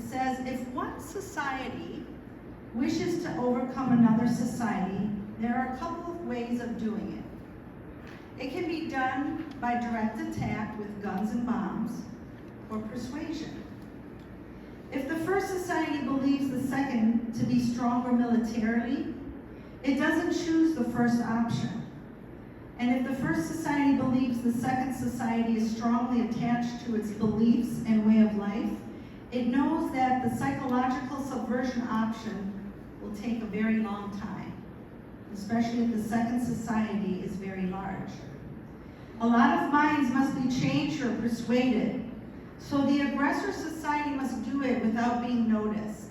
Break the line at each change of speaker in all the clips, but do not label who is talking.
says, if one society wishes to overcome another society, there are a couple of ways of doing it. It can be done by direct attack with guns and bombs, or persuasion. If the first society believes the second to be stronger militarily, it doesn't choose the first option. And if the first society believes the second society is strongly attached to its beliefs and way of life, it knows that the psychological subversion option will take a very long time, especially if the second society is very large. A lot of minds must be changed or persuaded, so the aggressor society must do it without being noticed.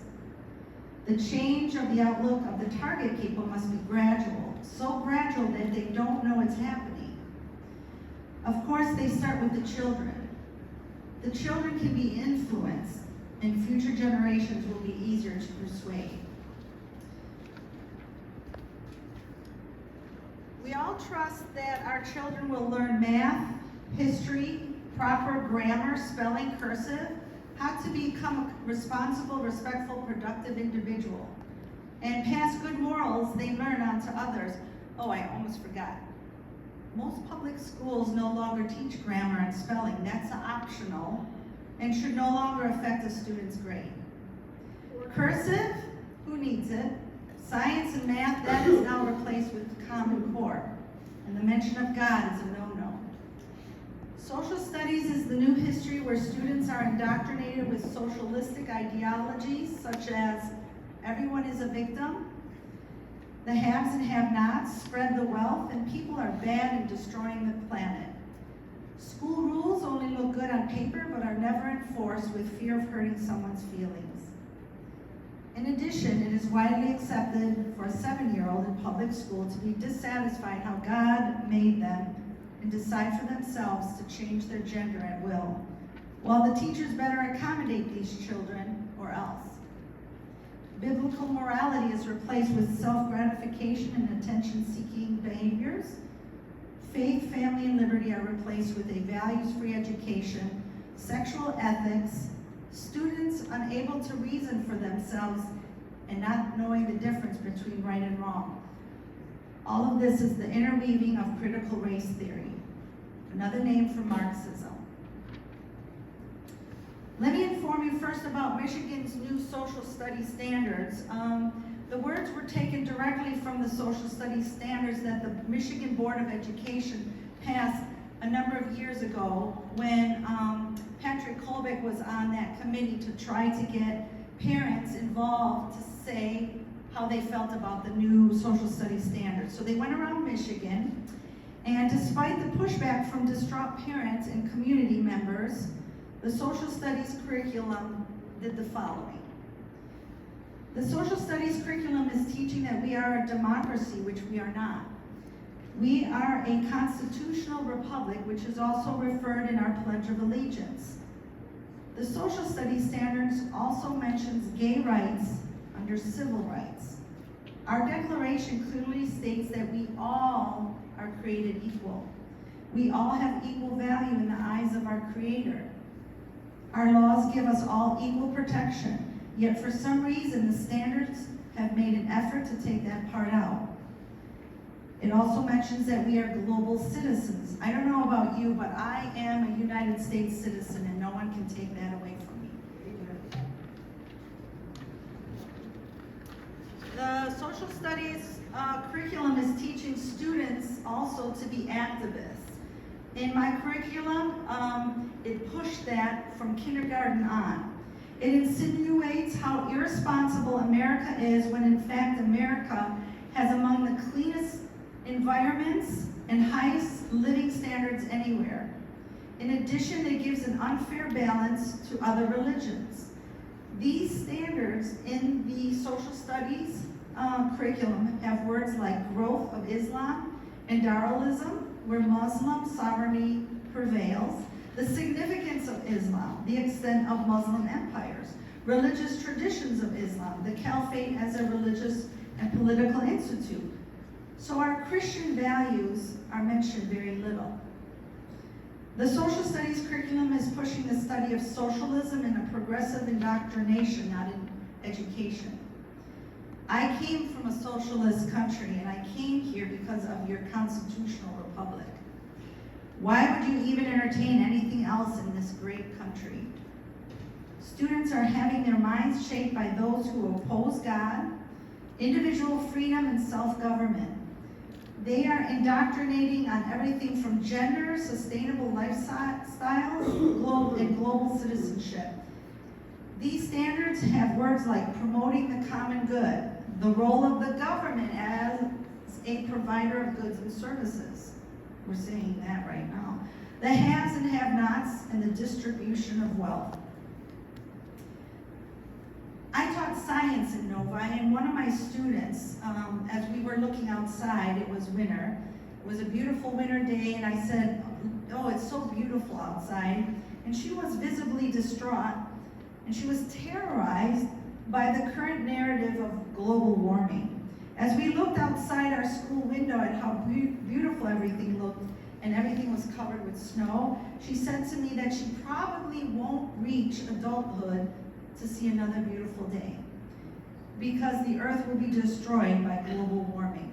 The change of the outlook of the target people must be gradual, so gradual that they don't know it's happening. Of course, they start with the children. The children can be influenced, and future generations will be easier to persuade. We all trust that our children will learn math, history, proper grammar, spelling, cursive, how to become a responsible, respectful, productive individual, and pass good morals they learn on to others. Oh, I almost forgot. Most public schools no longer teach grammar and spelling. That's optional and should no longer affect a student's grade. Cursive, who needs it? Science and math, that is now replaced with the Common Core. And the mention of God is a no-no. Social studies is the new history where students are indoctrinated with socialistic ideologies such as everyone is a victim, the haves and have-nots spread the wealth, and people are bad and destroying the planet. School rules only look good on paper but are never enforced with fear of hurting someone's feelings. In addition, it is widely accepted for a 7-year-old in public school to be dissatisfied how God made them and decide for themselves to change their gender at will, while the teachers better accommodate these children or else. Biblical morality is replaced with self-gratification and attention-seeking behaviors. Faith, family, and liberty are replaced with a values-free education, sexual ethics, students unable to reason for themselves and not knowing the difference between right and wrong. All of this is the interweaving of critical race theory, another name for Marxism. Let me inform you first about Michigan's new social studies standards. The words were taken directly from the social studies standards that the Michigan Board of Education passed a number of years ago when Prt2 was on that committee to try to get parents involved to say how they felt about the new social studies standards. So they went around Michigan, and despite the pushback from distraught parents and community members, the social studies curriculum did the following. The social studies curriculum is teaching that we are a democracy, which we are not. We are a constitutional republic, which is also referred in our Pledge of Allegiance. The social studies standards also mentions gay rights under civil rights. Our declaration clearly states that we all are created equal. We all have equal value in the eyes of our Creator. Our laws give us all equal protection, yet for some reason the standards have made an effort to take that part out. It also mentions that we are global citizens. I don't know about you, but I am a United States citizen and no one can take that away from me. The social studies curriculum is teaching students also to be activists. In my curriculum, it pushed that from kindergarten on. It insinuates how irresponsible America is when in fact America has among the cleanest environments and highest living standards anywhere. In addition, it gives an unfair balance to other religions. These standards in the social studies curriculum have words like growth of Islam and Darwinism, where Muslim sovereignty prevails, the significance of Islam, the extent of Muslim empires, religious traditions of Islam, the caliphate as a religious and political institute. So our Christian values are mentioned very little. The social studies curriculum is pushing the study of socialism and a progressive indoctrination, not in education. I came from a socialist country, and I came here because of your constitutional republic. Why would you even entertain anything else in this great country? Students are having their minds shaped by those who oppose God, individual freedom, and self-government. They are indoctrinating on everything from gender, sustainable lifestyles, and global citizenship. These standards have words like promoting the common good, the role of the government as a provider of goods and services. We're seeing that right now. The haves and have-nots, and the distribution of wealth. I taught science in Novi, and one of my students, as we were looking outside, it was winter. It was a beautiful winter day, and I said, "Oh, it's so beautiful outside." And she was visibly distraught, and she was terrorized by the current narrative of global warming. As we looked outside our school window at how beautiful everything looked, and everything was covered with snow, she said to me that she probably won't reach adulthood to see another beautiful day, because the earth will be destroyed by global warming.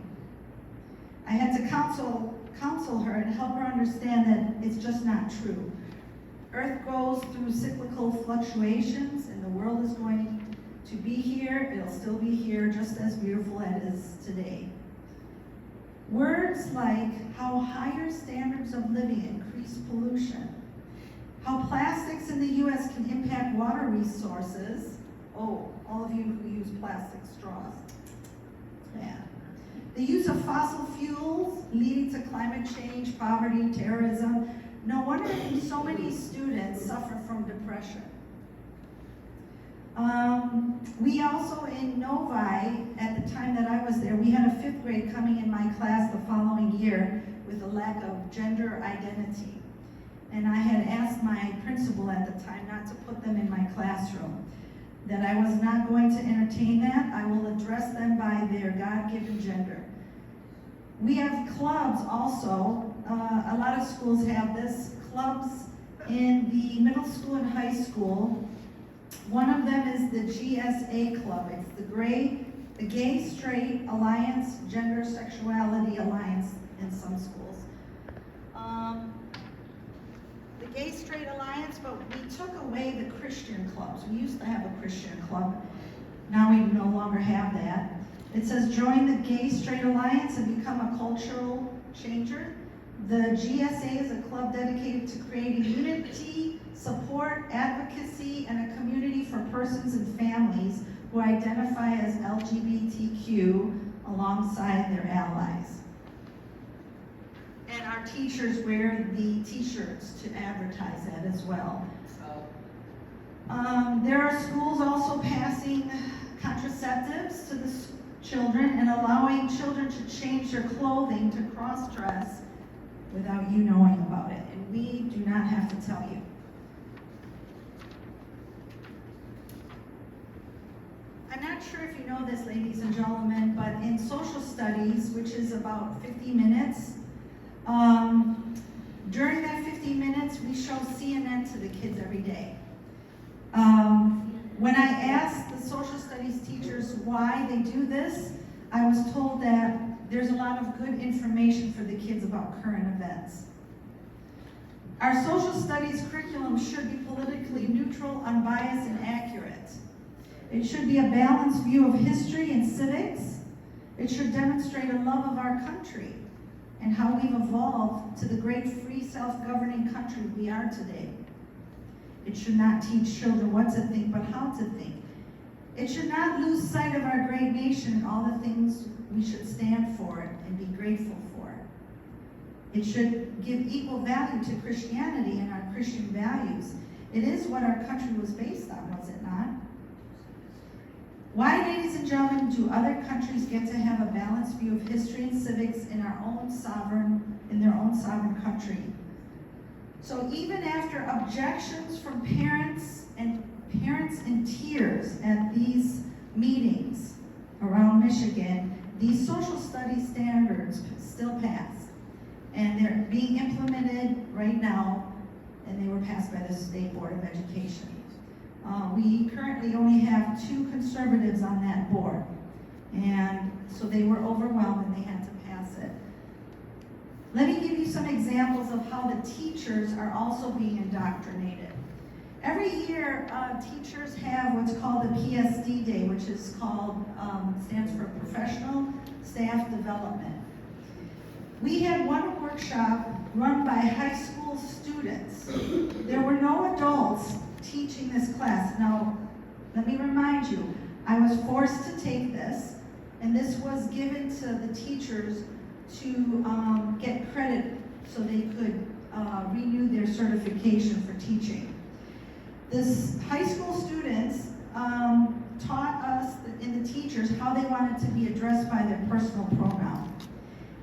I had to counsel her and help her understand that it's just not true. Earth goes through cyclical fluctuations, and the world is going to be here, it'll still be here, just as beautiful as it is today. Words like how higher standards of living increase pollution, how plastics in the U.S. can impact water resources. Oh, all of you who use plastic straws. Yeah. The use of fossil fuels leading to climate change, poverty, terrorism. No wonder so many students suffer from depression. We also in Novi, at the time that I was there, we had a 5th grade coming in my class the following year with a lack of gender identity. And I had asked my principal at the time not to put them in my classroom, that I was not going to entertain that. I will address them by their God-given gender. We have clubs also. A lot of schools have this. Clubs in the middle school and high school. One of them is the GSA club. It's the Gay Straight Alliance, Gender Sexuality Alliance in some schools. The Gay Straight Alliance, but we took away the Christian clubs. We used to have a Christian club. Now we no longer have that. It says join the Gay Straight Alliance and become a cultural changer. The GSA is a club dedicated to creating unity, support, advocacy, and a community for persons and families who identify as LGBTQ alongside their allies. And our teachers wear the t-shirts to advertise that as well. There are schools also passing contraceptives to the children and allowing children to change their clothing to cross-dress without you knowing about it. And we do not have to tell you. I'm not sure if you know this, ladies and gentlemen, but in social studies, which is about 50 minutes, during that 50 minutes, we show CNN to the kids every day. When I asked the social studies teachers why they do this, I was told that there's a lot of good information for the kids about current events. Our social studies curriculum should be politically neutral, unbiased, and accurate. It should be a balanced view of history and civics. It should demonstrate a love of our country and how we've evolved to the great free self-governing country we are today. It should not teach children what to think, but how to think. It should not lose sight of our great nation and all the things we should stand for and be grateful for. It should give equal value to Christianity and our Christian values. It is what our country was based on, was it not? Why, ladies and gentlemen, do other countries get to have a balanced view of history and civics in their own sovereign country? So even after objections from parents in tears at these meetings around Michigan, these social studies standards still pass. And they're being implemented right now and they were passed by the State Board of Education. We currently only have 2 conservatives on that board, and so they were overwhelmed and they had to pass it. Let me give you some examples of how the teachers are also being indoctrinated. Every year, teachers have what's called a PSD Day, which is called, stands for Professional Staff Development. We had one workshop run by high school students. There were no adults teaching this class. Now, let me remind you, I was forced to take this, and this was given to the teachers to get credit so they could renew their certification for teaching. This high school students taught us and the teachers how they wanted to be addressed by their personal pronoun.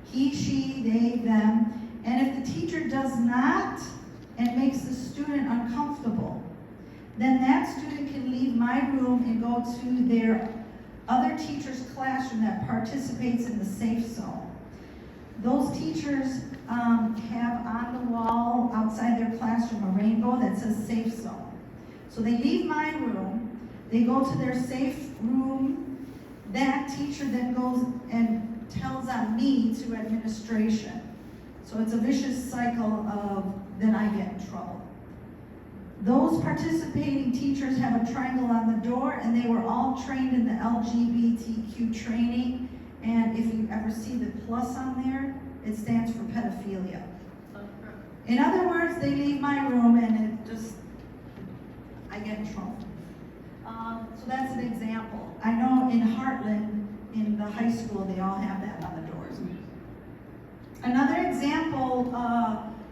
He, she, they, them, and if the teacher does not and makes the student uncomfortable, then that student can leave my room and go to their other teacher's classroom that participates in the safe zone. Those teachers have on the wall outside their classroom a rainbow that says safe zone. So they leave my room, they go to their safe room, that teacher then goes and tells on me to administration. So it's a vicious cycle of then I get in trouble. Those participating teachers have a triangle on the door, and they were all trained in the LGBTQ training, and if you ever see the plus on there, it stands for pedophilia. In other words, they leave my room and I get in trouble. So that's an example. I know in Heartland, in the high school, they all have that on the doors. Another example,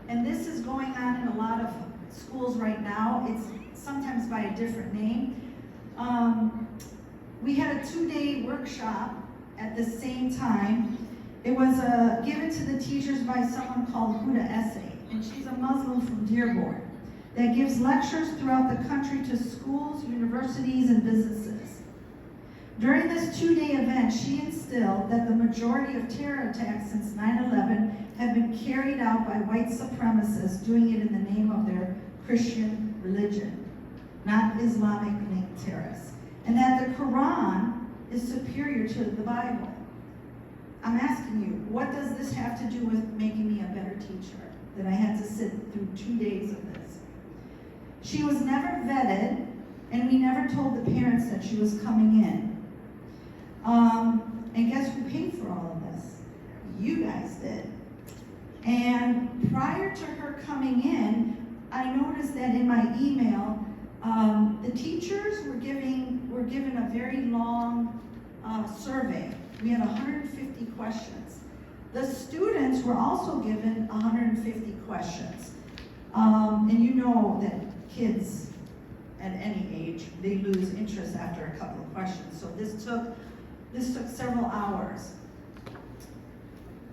and this is going on in a lot of schools right now, it's sometimes by a different name. We had a 2-day workshop at the same time. It was given to the teachers by someone called Huda Essay, and she's a Muslim from Dearborn that gives lectures throughout the country to schools, universities, and businesses. During this 2-day event, she instilled that the majority of terror attacks since 9/11 have been carried out by white supremacists doing it in the name of their Christian religion, not Islamic-linked terrorists, and that the Quran is superior to the Bible. I'm asking you, what does this have to do with making me a better teacher, that I had to sit through 2 days of this? She was never vetted, and we never told the parents that she was coming in. And guess who paid for all of this? You guys did. And prior to her coming in, I noticed that in my email, the teachers were given a very long survey. We had 150 questions. The students were also given 150 questions. And you know that kids at any age, they lose interest after a couple of questions. So this took several hours.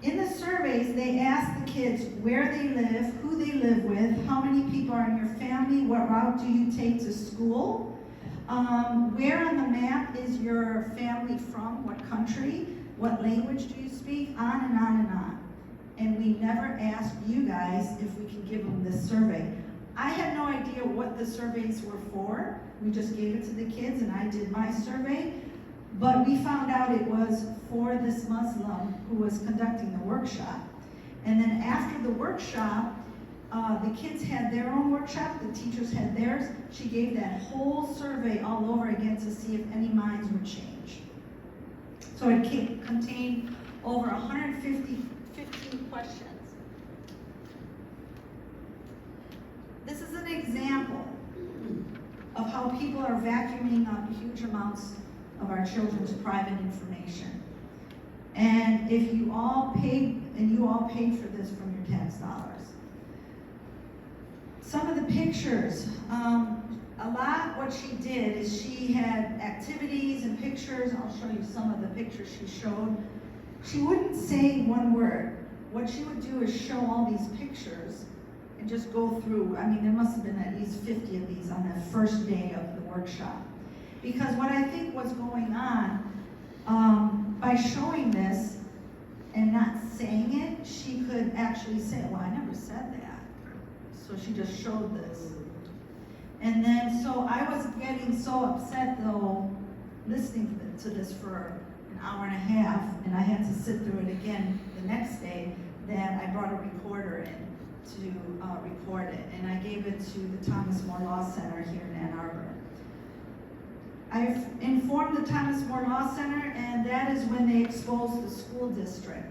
In the surveys, they asked the kids where they live, who they live with, how many people are in your family, what route do you take to school, where on the map is your family from, what country, what language do you speak, on and on and on. And we never asked you guys if we could give them this survey. I had no idea what the surveys were for. We just gave it to the kids and I did my survey. But we found out it was for this Muslim who was conducting the workshop. And then after the workshop, the kids had their own workshop, the teachers had theirs. She gave that whole survey all over again to see if any minds would change. So it contained over 115 questions. This is an example of how people are vacuuming up huge amounts of our children's private information. And if you all paid, and you all paid for this from your tax dollars. Some of the pictures, a lot what she did is she had activities and pictures. I'll show you some of the pictures she showed. She wouldn't say one word. What she would do is show all these pictures and just go through. I mean, there must have been at least 50 of these on that first day of the workshop. Because what I think was going on, by showing this and not saying it, she could actually say, well, I never said that. So she just showed this. And then, so I was getting so upset though, listening to this for an hour and a half, and I had to sit through it again the next day, that I brought a recorder in to record it, and I gave it to the Thomas More Law Center here in Ann Arbor. I've informed the Thomas More Law Center, and that is when they exposed the school district.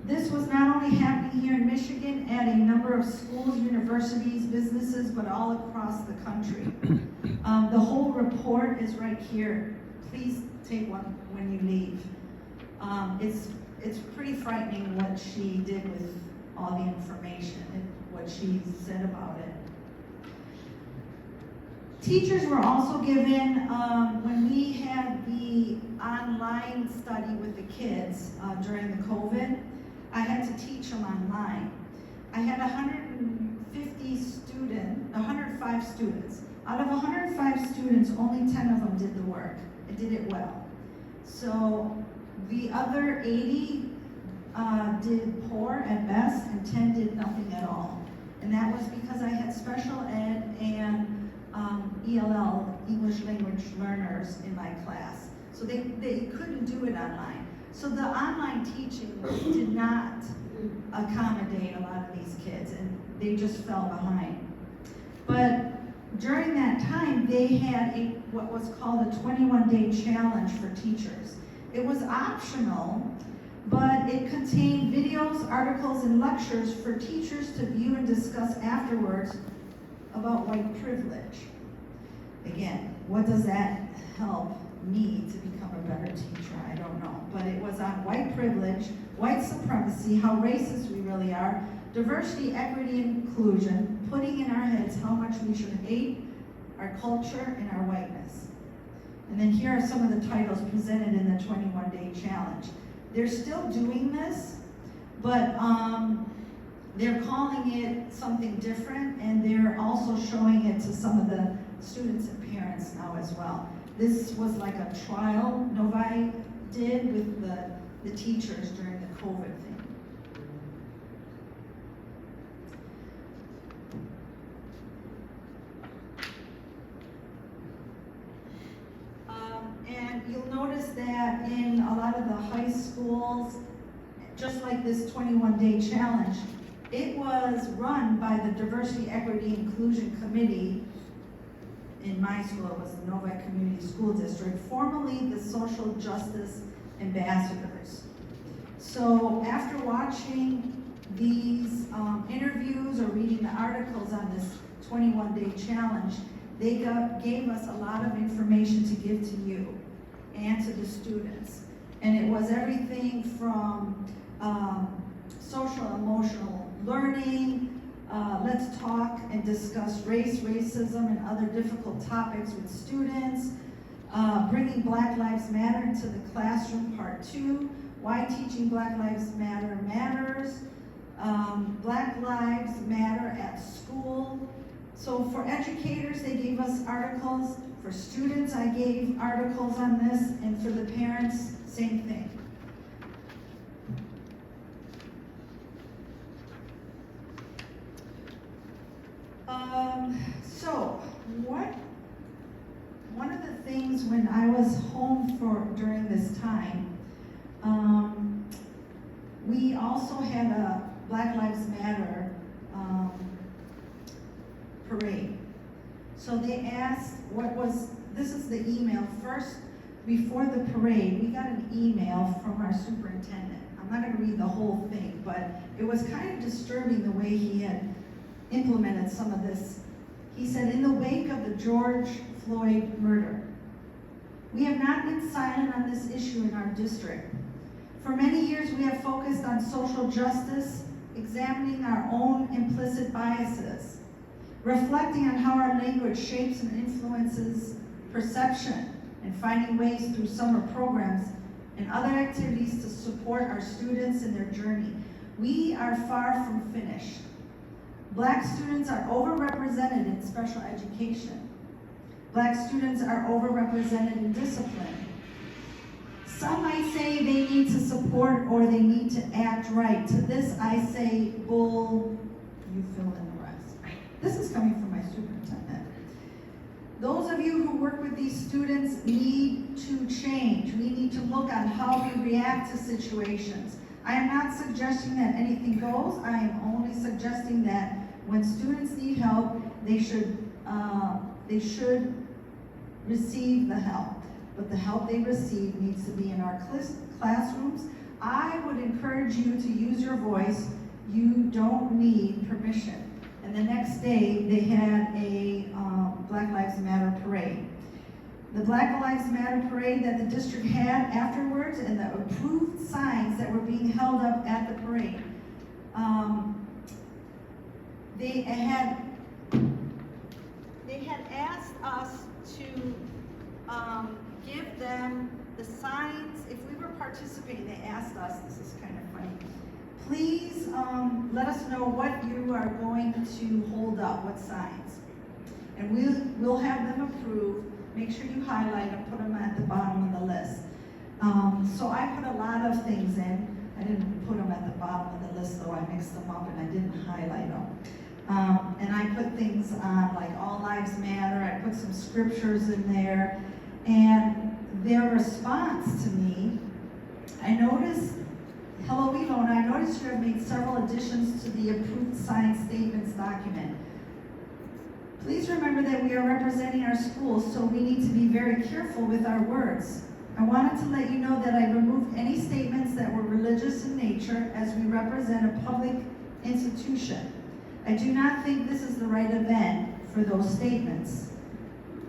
This was not only happening here in Michigan at a number of schools, universities, businesses, but all across the country. The whole report is right here. Please take one when you leave. It's pretty frightening what she did with all the information and what she said about it. Teachers were also given, when we had the online study with the kids during the COVID, I had to teach them online. I had 105 students. Out of 105 students, only 10 of them did the work and did it well. So the other 80 did poor at best, and 10 did nothing at all. And that was because I had special ed and ELL, English language learners, in my class. So they couldn't do it online. So the online teaching did not accommodate a lot of these kids, and they just fell behind. But during that time, they had what was called a 21-day challenge for teachers. It was optional, but it contained videos, articles, and lectures for teachers to view and discuss afterwards about white privilege. Again, what does that help me to become a better teacher? I don't know. But it was on white privilege, white supremacy, how racist we really are, diversity, equity, and inclusion, putting in our heads how much we should hate our culture and our whiteness. And then here are some of the titles presented in the 21-day challenge. They're still doing this, but they're calling it something different, and they're also showing it to some of the students and parents now as well. This was like a trial Novi did with the teachers during the COVID thing. And you'll notice that in a lot of the high schools, just like this 21-day challenge, it was run by the Diversity, Equity, Inclusion Committee. In my school, it was the Novi Community School District, formerly the Social Justice Ambassadors. So after watching these interviews or reading the articles on this 21-day challenge, they gave us a lot of information to give to you and to the students. And it was everything from social emotional learning, let's talk and discuss race, racism, and other difficult topics with students, bringing Black Lives Matter into the classroom, part 2, why teaching Black Lives Matter matters, Black Lives Matter at school. So for educators, they gave us articles. For students, I gave articles on this, and for the parents, same thing. So one of the things when I was home during this time, we also had a Black Lives Matter parade. So they asked this is the email. First, before the parade, we got an email from our superintendent. I'm not gonna read the whole thing, but it was kind of disturbing the way he had implemented some of this. He said, in the wake of the George Floyd murder, we have not been silent on this issue in our district. For many years, we have focused on social justice, examining our own implicit biases, reflecting on how our language shapes and influences perception, and finding ways through summer programs and other activities to support our students in their journey. We are far from finished. Black students are overrepresented in special education. Black students are overrepresented in discipline. Some might say they need to support or they need to act right. To this I say, bull, you fill in the rest. This is coming from my superintendent. Those of you who work with these students need to change. We need to look on how we react to situations. I am not suggesting that anything goes. I am only suggesting that when students need help, they should receive the help. But the help they receive needs to be in our classrooms. I would encourage you to use your voice. You don't need permission. And the next day, they had a Black Lives Matter parade. The Black Lives Matter parade that the district had afterwards, and the approved signs that were being held up at the parade, they had asked us to give them the signs. If we were participating, they asked us, this is kind of funny, please let us know what you are going to hold up, what signs. And we'll have them approved. Make sure you highlight them, put them at the bottom of the list. So I put a lot of things in. I didn't put them at the bottom of the list, though. I mixed them up and I didn't highlight them. And I put things on like All Lives Matter. I put some scriptures in there. And their response to me, I noticed, hello Ilona, I noticed you have made several additions to the approved signed statements document. Please remember that we are representing our schools, so we need to be very careful with our words. I wanted to let you know that I removed any statements that were religious in nature, as we represent a public institution. I do not think this is the right event for those statements.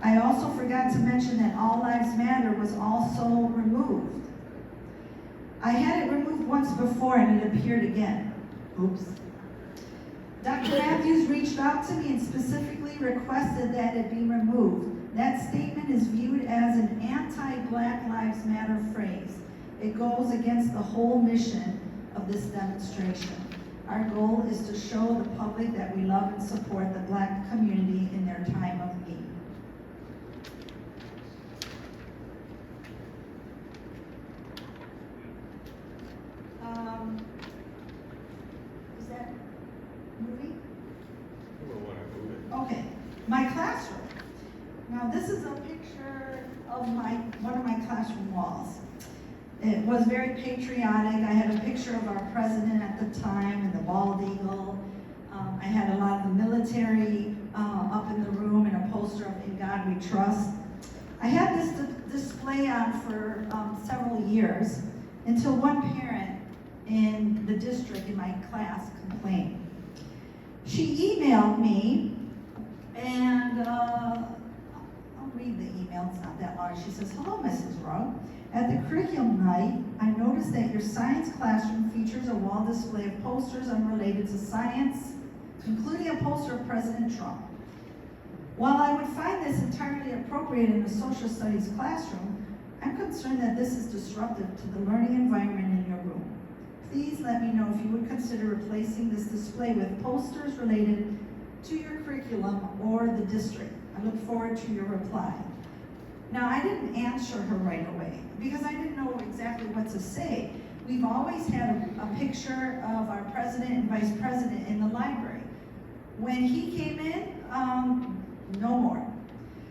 I also forgot to mention that All Lives Matter was also removed. I had it removed once before and it appeared again. Oops. Dr. Matthews reached out to me and specifically requested that it be removed. That statement is viewed as an anti-Black Lives Matter phrase. It goes against the whole mission of this demonstration. Our goal is to show the public that we love and support the Black community in their time of need. Is that moving? Okay, my classroom. Now this is a picture of one of my classroom walls. It was very patriotic. I had a picture of our president at the time and the bald eagle. I had a lot of the military up in the room and a poster of In God We Trust. I had this display on for several years until one parent in the district in my class complained. She emailed me, and I'll read the email, it's not that long. She says, hello, Mrs. Rugg. At the curriculum night, I noticed that your science classroom features a wall display of posters unrelated to science, including a poster of President Trump. While I would find this entirely appropriate in a social studies classroom, I'm concerned that this is disruptive to the learning environment in your room. Please let me know if you would consider replacing this display with posters related to your curriculum or the district. I look forward to your reply. Now, I didn't answer her right away because I didn't know exactly what to say. We've always had a picture of our president and vice president in the library. When he came in, no more.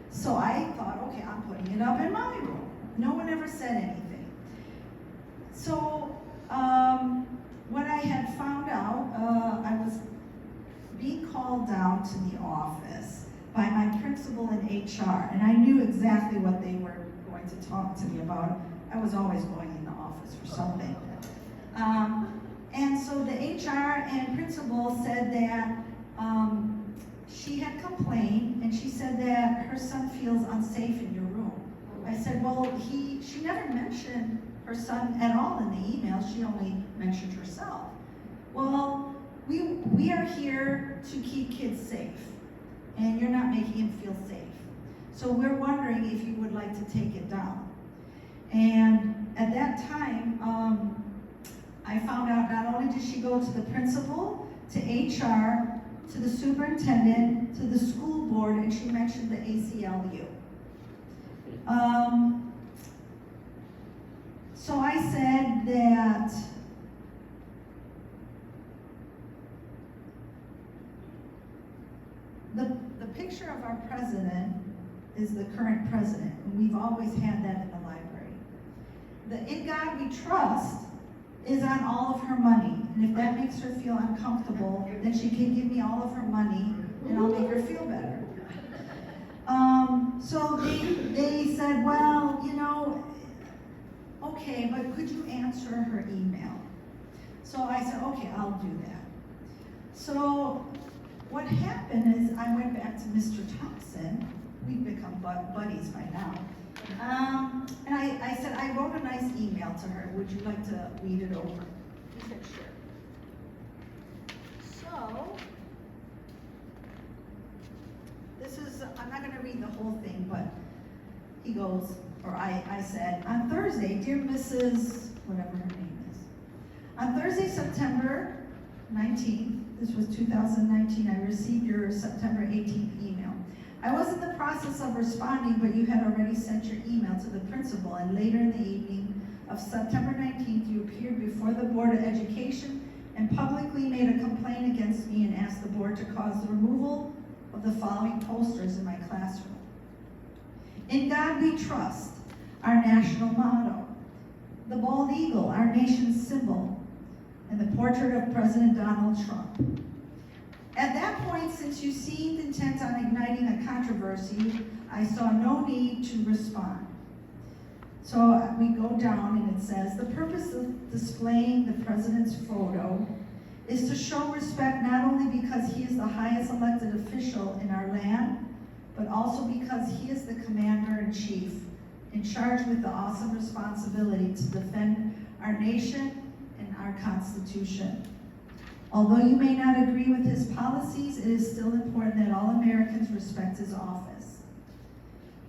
So I thought, okay, I'm putting it up in my room. No one ever said anything. So what I had found out, I was being called down to the office by my principal in HR, and I knew exactly what they were going to talk to me about. I was always going in the office for something. And so the HR and principal said that she had complained, and she said that her son feels unsafe in your room. I said, well, she never mentioned her son at all in the email. She only mentioned herself. Well, we are here to keep kids safe, and you're not making him feel safe. So we're wondering if you would like to take it down. And at that time, I found out not only did she go to the principal, to HR, to the superintendent, to the school board, and she mentioned the ACLU. So I said that president is the current president, and we've always had that in the library. The In God We Trust is on all of her money, and if that makes her feel uncomfortable, then she can give me all of her money, and I'll make her feel better. So they said, well, you know, okay, but could you answer her email? So I said, okay, I'll do that. So what happened is I went back to Mr. Thompson. We've become buddies by now. And I said, I wrote a nice email to her. Would you like to read it over? He said, sure. So, this is, I'm not going to read the whole thing, but he goes, or I said, on Thursday, dear Mrs., whatever her name is, on Thursday, September 19th, this was 2019, I received your September 18th email. I was in the process of responding, but you had already sent your email to the principal, and later in the evening of September 19th, you appeared before the Board of Education and publicly made a complaint against me and asked the board to cause the removal of the following posters in my classroom. In God We Trust, our national motto, the bald eagle, our nation's symbol, and the portrait of President Donald Trump. At that point, since you seemed intent on igniting a controversy, I saw no need to respond. So we go down and it says, the purpose of displaying the president's photo is to show respect not only because he is the highest elected official in our land, but also because he is the commander-in-chief in charge with the awesome responsibility to defend our nation and our Constitution. Although you may not agree with his policies, it is still important that all Americans respect his office.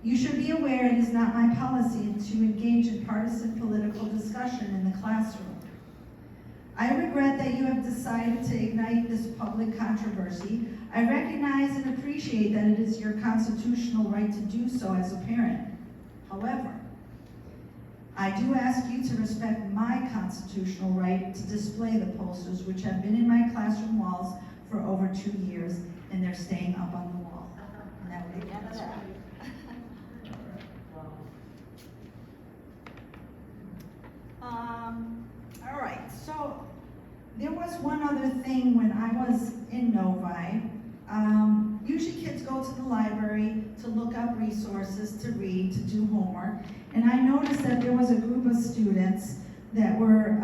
You should be aware it is not my policy to engage in partisan political discussion in the classroom. I regret that you have decided to ignite this public controversy. I recognize and appreciate that it is your constitutional right to do so as a parent. However, I do ask you to respect my constitutional right to display the posters which have been in my classroom walls for over 2 years, and they're staying up on the wall. And that would be the end of that. All right, so there was one other thing when I was in Novi. Usually kids go to the library to look up resources, to read, to do homework, and I noticed that there was a group of students that were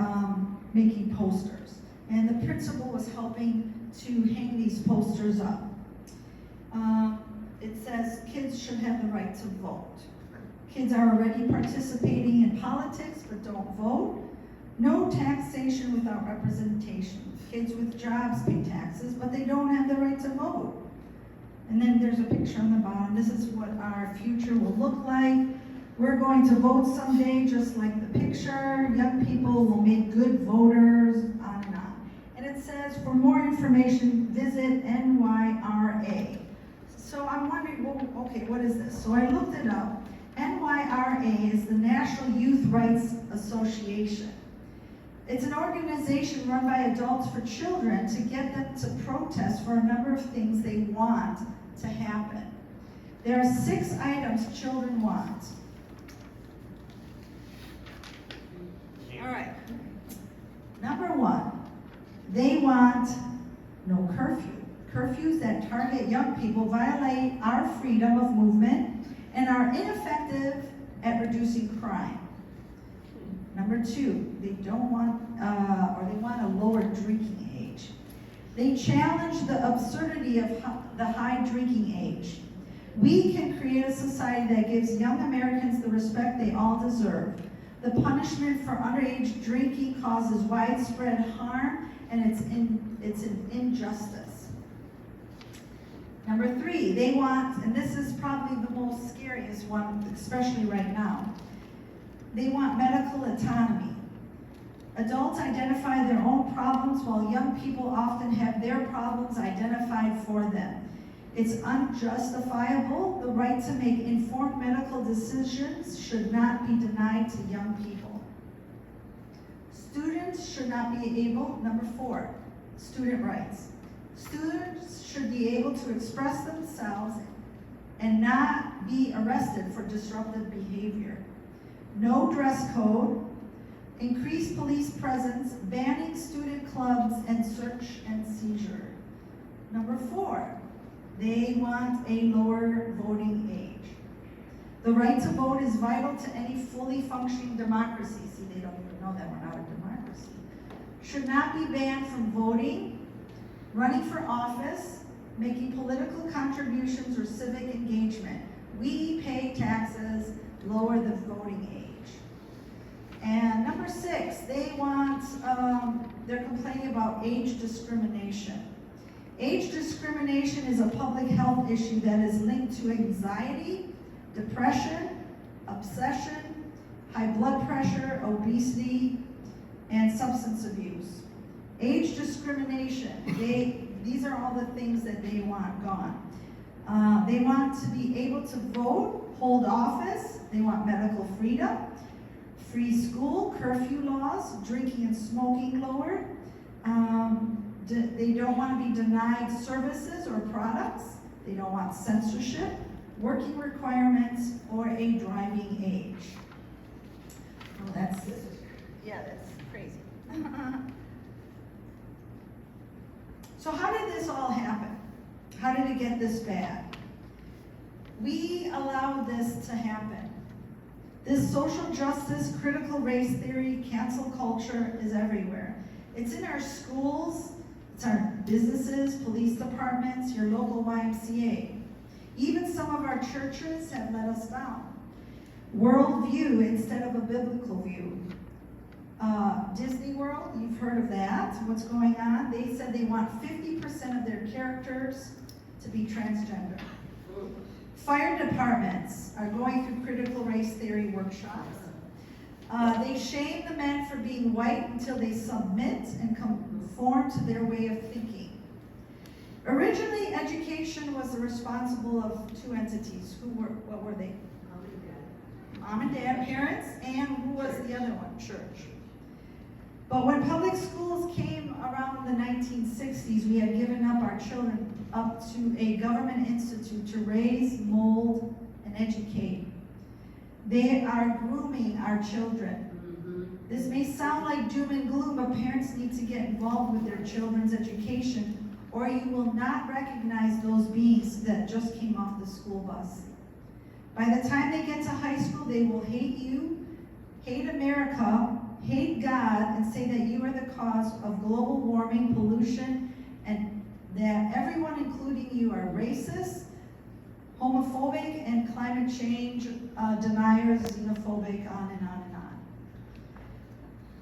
making posters, and the principal was helping to hang these posters up. It says kids should have the right to vote. Kids are already participating in politics but don't vote. No taxation without representation. Kids with jobs pay taxes, but they don't have the right to vote. And then there's a picture on the bottom. This is what our future will look like. We're going to vote someday, just like the picture. Young people will make good voters, on and on. And it says, for more information, visit NYRA. So I'm wondering, well, okay, what is this? So I looked it up. NYRA is the National Youth Rights Association. It's an organization run by adults for children to get them to protest for a number of things they want to happen. There are 6 items children want. All right. Number 1, they want no curfew. Curfews that target young people violate our freedom of movement and are ineffective at reducing crime. Number 2, they don't want, they want a lower drinking age. They challenge the absurdity of the high drinking age. We can create a society that gives young Americans the respect they all deserve. The punishment for underage drinking causes widespread harm, and it's an injustice. Number 3, they want, and this is probably the most scariest one, especially right now, they want medical autonomy. Adults identify their own problems while young people often have their problems identified for them. It's unjustifiable. The right to make informed medical decisions should not be denied to young people. Students should not be able, number 4, student rights. Students should be able to express themselves and not be arrested for disruptive behavior. No dress code, increased police presence, banning student clubs, and search and seizure. Number 4, they want a lower voting age. The right to vote is vital to any fully functioning democracy. See, they don't even know that we're not a democracy. Should not be banned from voting, running for office, making political contributions, or civic engagement. We pay taxes, lower the voting age. And number 6, they want, they're complaining about age discrimination. Age discrimination is a public health issue that is linked to anxiety, depression, obsession, high blood pressure, obesity, and substance abuse. Age discrimination, these are all the things that they want gone. They want to be able to vote, hold office, they want medical freedom, free school, curfew laws, drinking and smoking lowered. They don't want to be denied services or products. They don't want censorship, working requirements, or a driving age. Well, that's crazy. So how did this all happen? How did it get this bad? We allowed this to happen. This social justice, critical race theory, cancel culture is everywhere. It's in our schools, it's our businesses, police departments, your local YMCA. Even some of our churches have let us down. Worldview instead of a biblical view. Disney World, you've heard of that. What's going on? They said they want 50% of their characters to be transgender. Fire departments are going through critical race theory workshops. They shame the men for being white until they submit and conform to their way of thinking. Originally, education was the responsible of 2 entities. What were they? Mom and dad, parents, and who was the other one? Church. But when public schools came around the 1960s, we had given up our children up to a government institute to raise, mold, and educate. They are grooming our children. This may sound like doom and gloom, but parents need to get involved with their children's education, or you will not recognize those beings that just came off the school bus. By the time they get to high school, they will hate you, hate America, hate God, and say that you are the cause of global warming, pollution, and that everyone, including you, are racist, homophobic, and climate change deniers, xenophobic, on and on and on.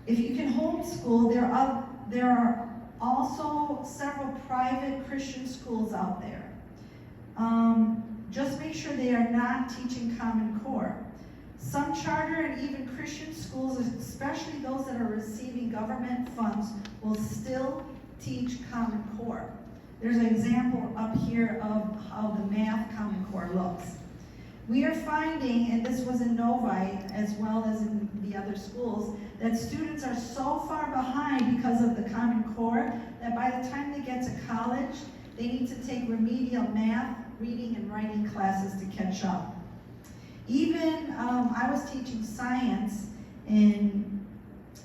If you can homeschool, there are also several private Christian schools out there. Just make sure they are not teaching Common Core. Some charter and even Christian schools, especially those that are receiving government funds, will still teach Common Core. There's an example up here of how the math Common Core looks. We are finding, and this was in Novi as well as in the other schools, that students are so far behind because of the Common Core that by the time they get to college, they need to take remedial math, reading, and writing classes to catch up. Even, I was teaching science in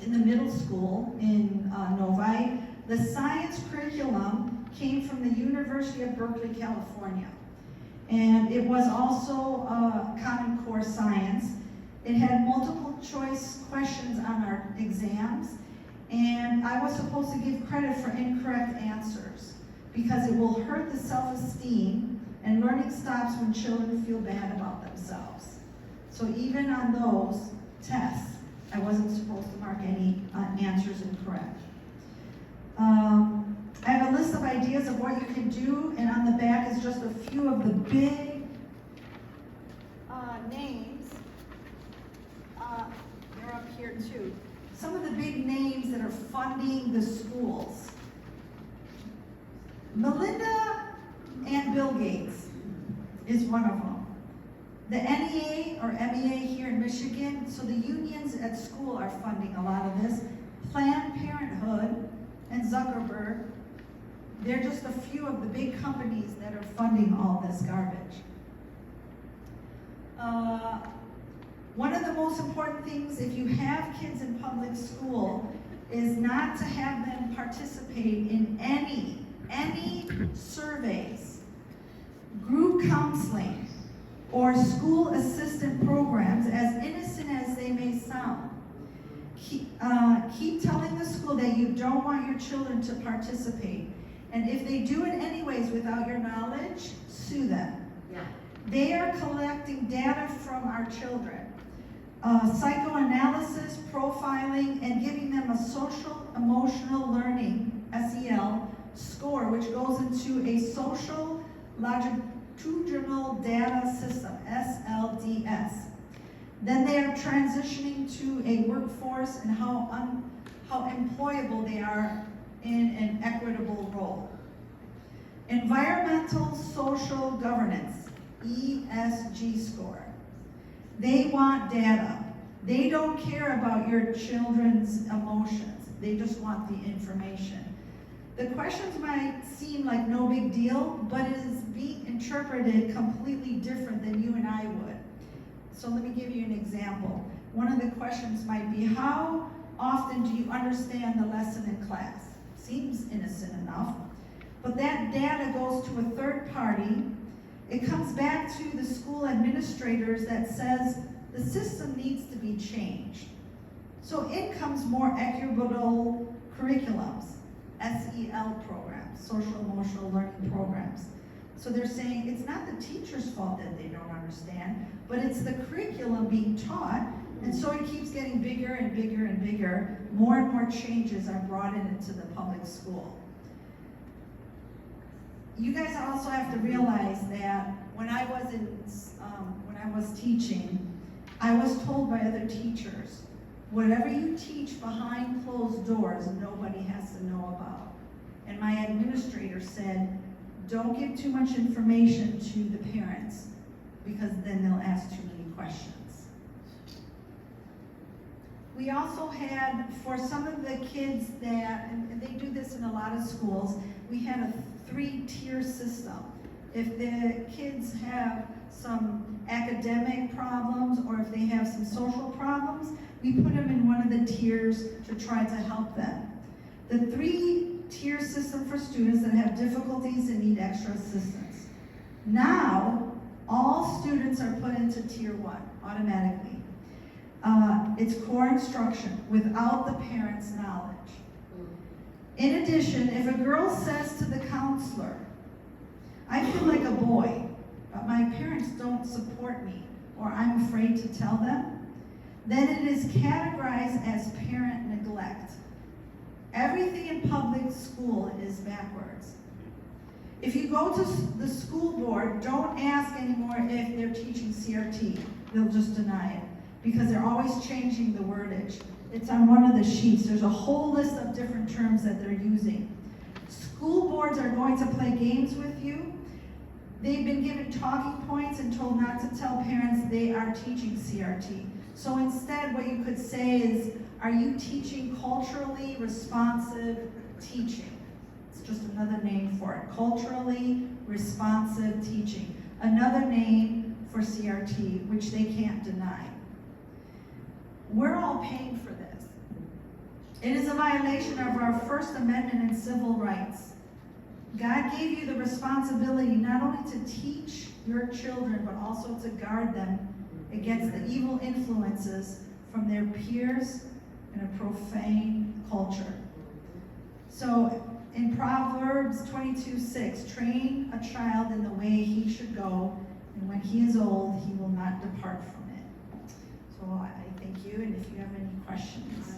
the middle school in Novi. The science curriculum came from the University of Berkeley, California. And it was also Common Core science. It had multiple choice questions on our exams. And I was supposed to give credit for incorrect answers because it will hurt the self-esteem, and learning stops when children feel bad about themselves. So even on those tests, I wasn't supposed to mark any answers incorrect. I have a list of ideas of what you can do, and on the back is just a few of the big names. They're up here too. Some of the big names that are funding the schools. Melinda and Bill Gates is one of them. The NEA or MEA here in Michigan, so the unions at school are funding a lot of this. Planned Parenthood and the most important things, if you have kids in public school, is not to have them participate in any surveys, group counseling, or school assistant programs, as innocent as they may sound. Keep telling the school that you don't want your children to participate. And if they do it anyways without your knowledge, sue them.
Yeah.
They are collecting data from our children. Psychoanalysis, profiling, and giving them a social emotional learning, SEL, score, which goes into a social longitudinal data system, SLDS. Then they are transitioning to a workforce and how employable they are in an equitable role. Environmental social governance, ESG score. They want data. They don't care about your children's emotions. They just want the information. The questions might seem like no big deal, but it is being interpreted completely different than you and I would. So let me give you an example. One of the questions might be, how often do you understand the lesson in class? Seems innocent enough, but that data goes to a third party. It comes back to the school administrators that says the system needs to be changed. So in comes more equitable curriculums, SEL programs, social emotional learning programs. So they're saying it's not the teacher's fault that they don't understand, but it's the curriculum being taught, and so it keeps getting bigger and bigger and bigger. More and more changes are brought into the public school. You guys also have to realize that when I was teaching, I was told by other teachers, whatever you teach behind closed doors, nobody has to know about. And my administrator said, don't give too much information to the parents, because then they'll ask too many questions. We also had, for some of the kids that, and they do this in a lot of schools, we had a 3-tier system. If the kids have some academic problems or if they have some social problems, we put them in one of the tiers to try to help them. The 3-tier system for students that have difficulties and need extra assistance. Now, all students are put into tier 1 automatically. It's core instruction without the parents' knowledge. In addition, if a girl says to the counselor, I feel like a boy, but my parents don't support me, or I'm afraid to tell them, then it is categorized as parent neglect. Everything in public school is backwards. If you go to the school board, don't ask anymore if they're teaching CRT. They'll just deny it, because they're always changing the wordage. It's on one of the sheets. There's a whole list of different terms that they're using. School boards are going to play games with you. They've been given talking points and told not to tell parents they are teaching CRT. So instead, what you could say is, are you teaching culturally responsive teaching? It's just another name for it. Culturally responsive teaching. Another name for CRT, which they can't deny. We're all paying for this. It is a violation of our First Amendment and civil rights. God gave you the responsibility not only to teach your children, but also to guard them against the evil influences from their peers in a profane culture. So in Proverbs 22:6, train a child in the way he should go, and when he is old, he will not depart from it. So I thank you, and if you have any questions.